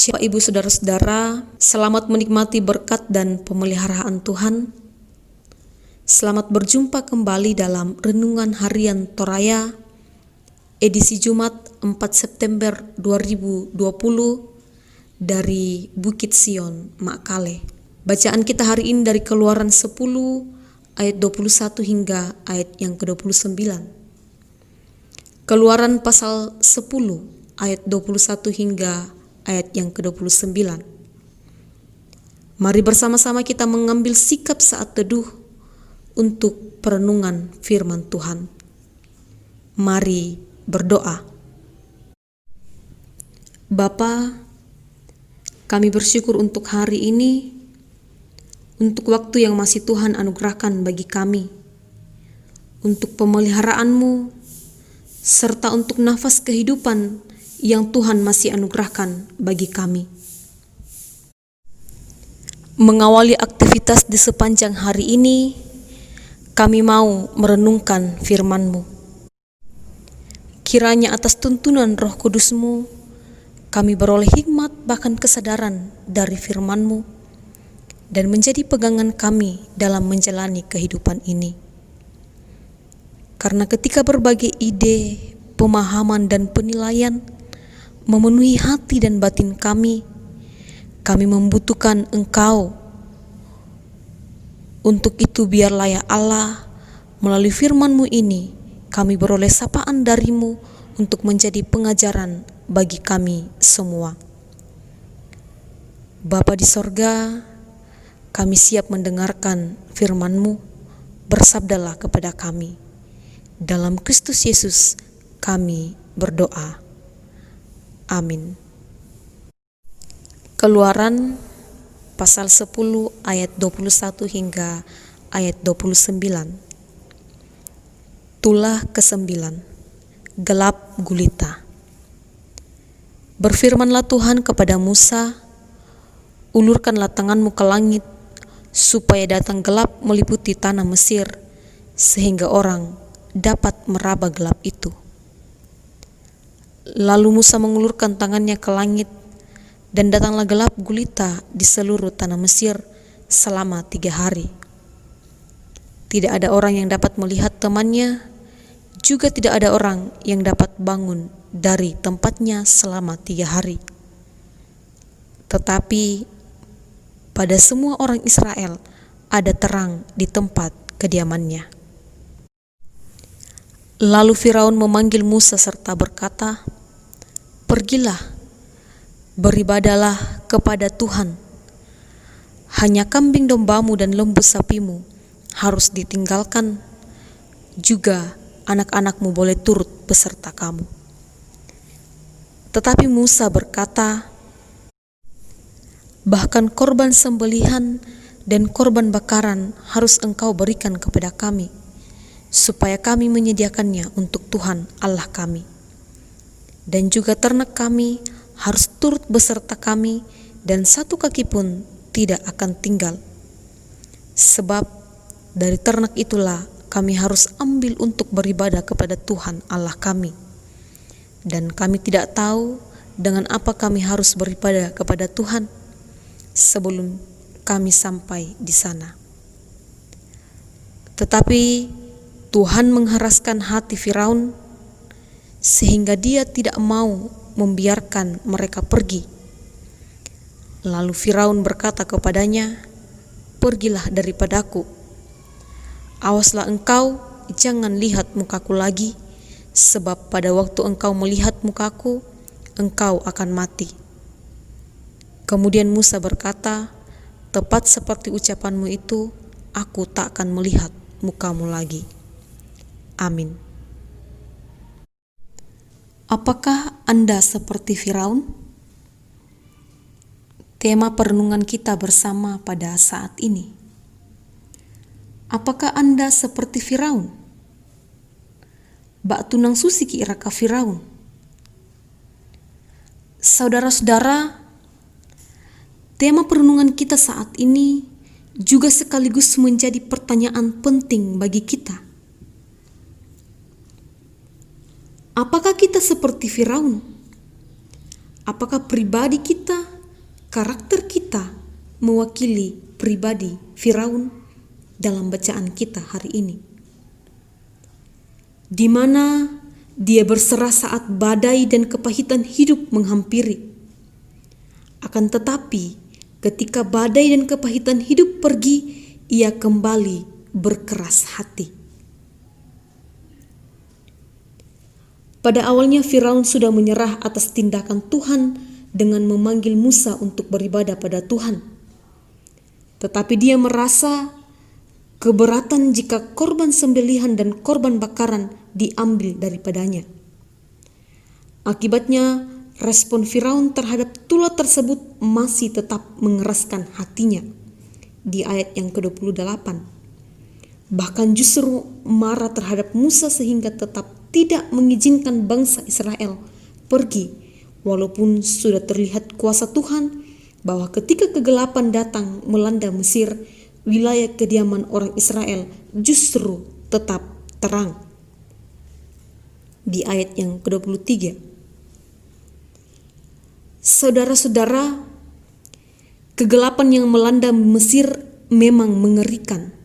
Bapak, Ibu, Saudara-saudara, selamat menikmati berkat dan pemeliharaan Tuhan. Selamat berjumpa kembali dalam Renungan Harian Toraya, edisi Jumat 4 September 2020 dari Bukit Sion, Makkale. Bacaan kita hari ini dari Keluaran 10 ayat 21 hingga ayat yang ke-29. Keluaran pasal 10 ayat 21 hingga ayat yang ke-29. Mari bersama-sama kita mengambil sikap saat teduh untuk perenungan firman Tuhan. Mari berdoa. Bapa, kami bersyukur untuk hari ini, untuk waktu yang masih Tuhan anugerahkan bagi kami, untuk pemeliharaan-Mu, serta untuk nafas kehidupan yang Tuhan masih anugerahkan bagi kami. Mengawali aktivitas di sepanjang hari ini, kami mau merenungkan firman-Mu. Kiranya atas tuntunan Roh Kudus-Mu, kami beroleh hikmat bahkan kesadaran dari firman-Mu, dan menjadi pegangan kami dalam menjalani kehidupan ini. Karena ketika berbagai ide, pemahaman, dan penilaian memenuhi hati dan batin kami membutuhkan Engkau. Untuk itu biarlah ya Allah, melalui firman-Mu ini, kami beroleh sapaan dari-Mu untuk menjadi pengajaran bagi kami semua. Bapa di sorga, kami siap mendengarkan firman-Mu, bersabdalah kepada kami. Dalam Kristus Yesus kami berdoa. Amin. Keluaran pasal 10 ayat 21 hingga ayat 29. Tulah ke-9, gelap gulita. Berfirmanlah Tuhan kepada Musa, ulurkanlah tanganmu ke langit, supaya datang gelap meliputi tanah Mesir, sehingga orang dapat meraba gelap itu. Lalu Musa mengulurkan tangannya ke langit, dan datanglah gelap gulita di seluruh tanah Mesir selama 3 hari. Tidak ada orang yang dapat melihat temannya, juga tidak ada orang yang dapat bangun dari tempatnya selama 3 hari. Tetapi pada semua orang Israel ada terang di tempat kediamannya. Lalu Firaun memanggil Musa serta berkata, "Pergilah, beribadalah kepada Tuhan. Hanya kambing dombamu dan lembu sapimu harus ditinggalkan, juga anak-anakmu boleh turut beserta kamu." Tetapi Musa berkata, "Bahkan korban sembelihan dan korban bakaran harus engkau berikan kepada kami, supaya kami menyediakannya untuk Tuhan Allah kami. Dan juga ternak kami harus turut beserta kami, dan satu kaki pun tidak akan tinggal. Sebab dari ternak itulah kami harus ambil untuk beribadah kepada Tuhan Allah kami. Dan kami tidak tahu dengan apa kami harus beribadah kepada Tuhan sebelum kami sampai di sana." Tetapi Tuhan mengheraskan hati Firaun, sehingga dia tidak mau membiarkan mereka pergi. Lalu Firaun berkata kepadanya, "Pergilah daripadaku. Awaslah engkau, jangan lihat mukaku lagi, sebab pada waktu engkau melihat mukaku, engkau akan mati." Kemudian Musa berkata, "Tepat seperti ucapanmu itu, aku tak akan melihat mukamu lagi." Amin. Apakah Anda seperti Firaun? Tema perenungan kita bersama pada saat ini. Apakah Anda seperti Firaun? Bak tunang susi ki iraka Firaun. Saudara-saudara, tema perenungan kita saat ini juga sekaligus menjadi pertanyaan penting bagi kita. Apakah kita seperti Firaun? Apakah pribadi kita karakter kita mewakili pribadi Firaun dalam bacaan kita hari ini, di mana dia berserah saat badai dan kepahitan hidup menghampiri. Akan tetapi, ketika badai dan kepahitan hidup pergi, ia kembali berkeras hati. Pada awalnya Firaun sudah menyerah atas tindakan Tuhan dengan memanggil Musa untuk beribadah pada Tuhan. Tetapi dia merasa keberatan jika korban sembelihan dan korban bakaran diambil daripadanya. Akibatnya, respon Firaun terhadap tulah tersebut masih tetap mengeraskan hatinya di ayat yang ke-28. Bahkan justru marah terhadap Musa sehingga tetap tidak mengizinkan bangsa Israel pergi, walaupun sudah terlihat kuasa Tuhan bahwa ketika kegelapan datang melanda Mesir, wilayah kediaman orang Israel justru tetap terang. Di ayat yang ke-23. Saudara-saudara, kegelapan yang melanda Mesir memang mengerikan.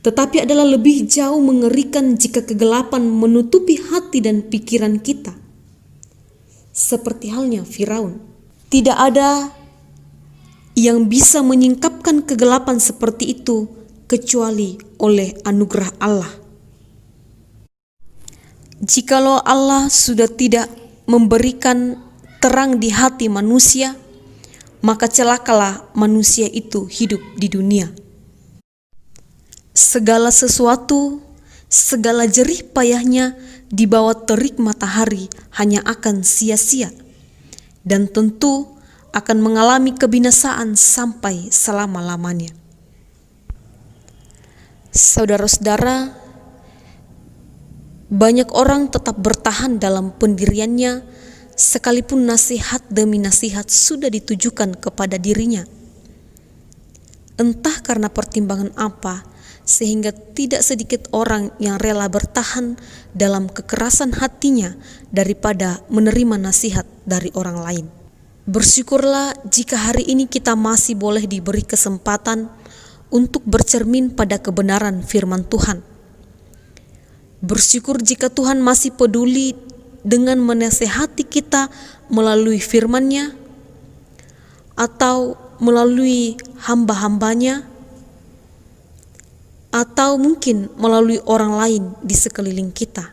Tetapi adalah lebih jauh mengerikan jika kegelapan menutupi hati dan pikiran kita. Seperti halnya Firaun. Tidak ada yang bisa menyingkapkan kegelapan seperti itu kecuali oleh anugerah Allah. Jikalau Allah sudah tidak memberikan terang di hati manusia, maka celakalah manusia itu hidup di dunia. Segala sesuatu, segala jerih payahnya di bawah terik matahari hanya akan sia-sia, dan tentu akan mengalami kebinasaan sampai selama-lamanya. Saudara-saudara, banyak orang tetap bertahan dalam pendiriannya sekalipun nasihat demi nasihat sudah ditujukan kepada dirinya. Entah karena pertimbangan apa, sehingga tidak sedikit orang yang rela bertahan dalam kekerasan hatinya daripada menerima nasihat dari orang lain. Bersyukurlah jika hari ini kita masih boleh diberi kesempatan untuk bercermin pada kebenaran firman Tuhan. Bersyukur jika Tuhan masih peduli dengan menasehati kita melalui firman-Nya atau melalui hamba-hambanya, atau mungkin melalui orang lain di sekeliling kita.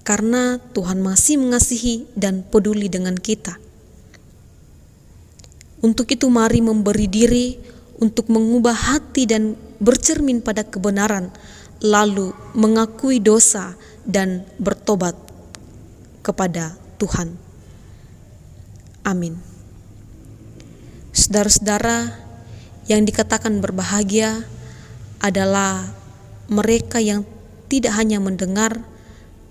Karena Tuhan masih mengasihi dan peduli dengan kita. Untuk itu mari memberi diri untuk mengubah hati dan bercermin pada kebenaran, lalu mengakui dosa dan bertobat kepada Tuhan. Amin. Saudara-saudara, yang dikatakan berbahagia adalah mereka yang tidak hanya mendengar,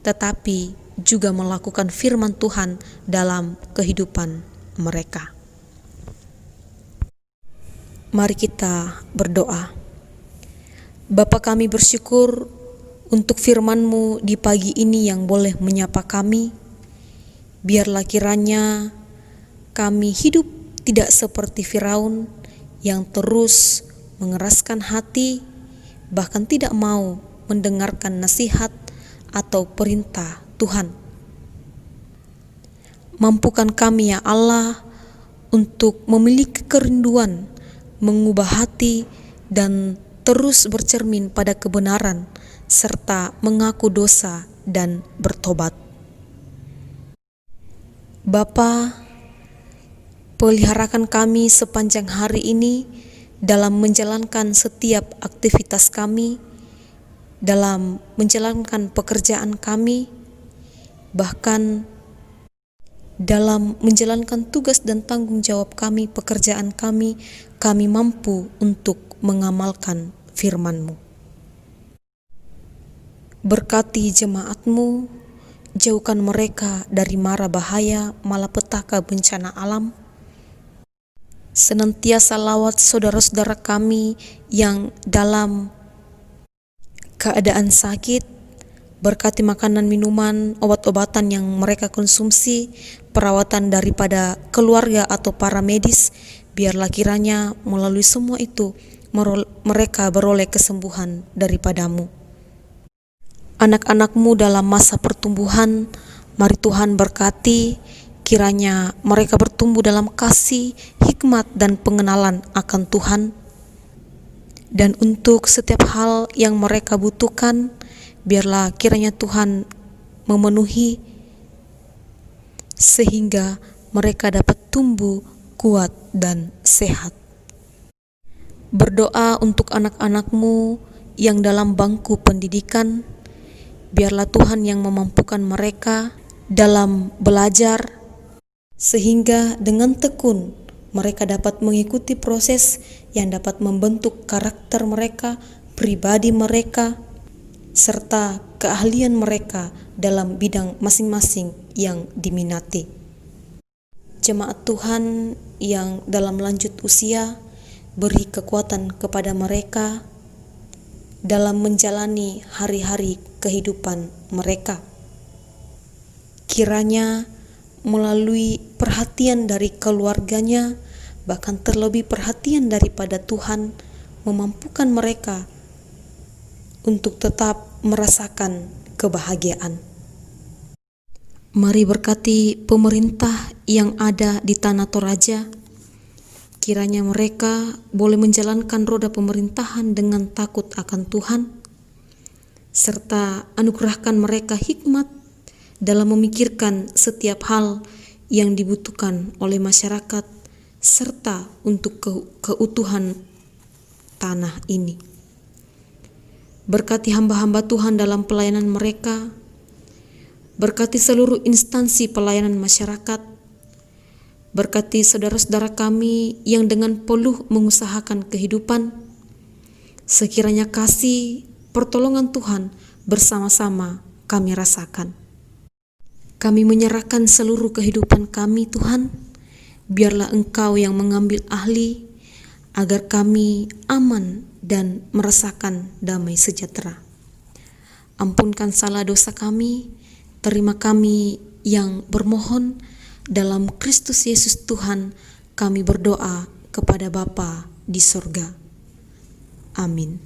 tetapi juga melakukan firman Tuhan dalam kehidupan mereka. Mari kita berdoa. Bapa, kami bersyukur untuk firman-Mu di pagi ini yang boleh menyapa kami. Biarlah kiranya kami hidup tidak seperti Firaun yang terus mengeraskan hati, bahkan tidak mau mendengarkan nasihat atau perintah Tuhan. Mampukan kami ya Allah untuk memiliki kerinduan, mengubah hati dan terus bercermin pada kebenaran serta mengaku dosa dan bertobat. Bapa, peliharakan kami sepanjang hari ini dalam menjalankan setiap aktivitas kami, dalam menjalankan pekerjaan kami, bahkan dalam menjalankan tugas dan tanggung jawab kami, pekerjaan kami mampu untuk mengamalkan firman-Mu. Berkati jemaat-Mu, jauhkan mereka dari mara bahaya, malapetaka bencana alam. Senantiasa lawat saudara-saudara kami yang dalam keadaan sakit, berkati makanan, minuman, obat-obatan yang mereka konsumsi, perawatan daripada keluarga atau para medis, biarlah kiranya melalui semua itu mereka beroleh kesembuhan daripadamu. Anak-anakmu dalam masa pertumbuhan, mari Tuhan berkati, kiranya mereka bertumbuh dalam kasih, hikmat, dan pengenalan akan Tuhan. Dan untuk setiap hal yang mereka butuhkan, biarlah kiranya Tuhan memenuhi sehingga mereka dapat tumbuh kuat dan sehat. Berdoa untuk anak-anakmu yang dalam bangku pendidikan, biarlah Tuhan yang memampukan mereka dalam belajar, sehingga dengan tekun mereka dapat mengikuti proses yang dapat membentuk karakter mereka, pribadi mereka, serta keahlian mereka dalam bidang masing-masing yang diminati. Jemaat Tuhan yang dalam lanjut usia, beri kekuatan kepada mereka dalam menjalani hari-hari kehidupan mereka. Kiranya melalui perhatian dari keluarganya, bahkan terlebih perhatian daripada Tuhan, memampukan mereka untuk tetap merasakan kebahagiaan. Mari berkati pemerintah yang ada di Tanah Toraja. Kiranya mereka boleh menjalankan roda pemerintahan dengan takut akan Tuhan, serta anugerahkan mereka hikmat dalam memikirkan setiap hal yang dibutuhkan oleh masyarakat, serta untuk keutuhan tanah ini. Berkati hamba-hamba Tuhan dalam pelayanan mereka, berkati seluruh instansi pelayanan masyarakat, berkati saudara-saudara kami yang dengan peluh mengusahakan kehidupan. Sekiranya kasih pertolongan Tuhan bersama-sama kami rasakan. Kami menyerahkan seluruh kehidupan kami, Tuhan. Biarlah Engkau yang mengambil ahli agar kami aman dan merasakan damai sejahtera. Ampunkan salah dosa kami, terima kami yang bermohon. Dalam Kristus Yesus Tuhan kami berdoa kepada Bapa di sorga. Amin.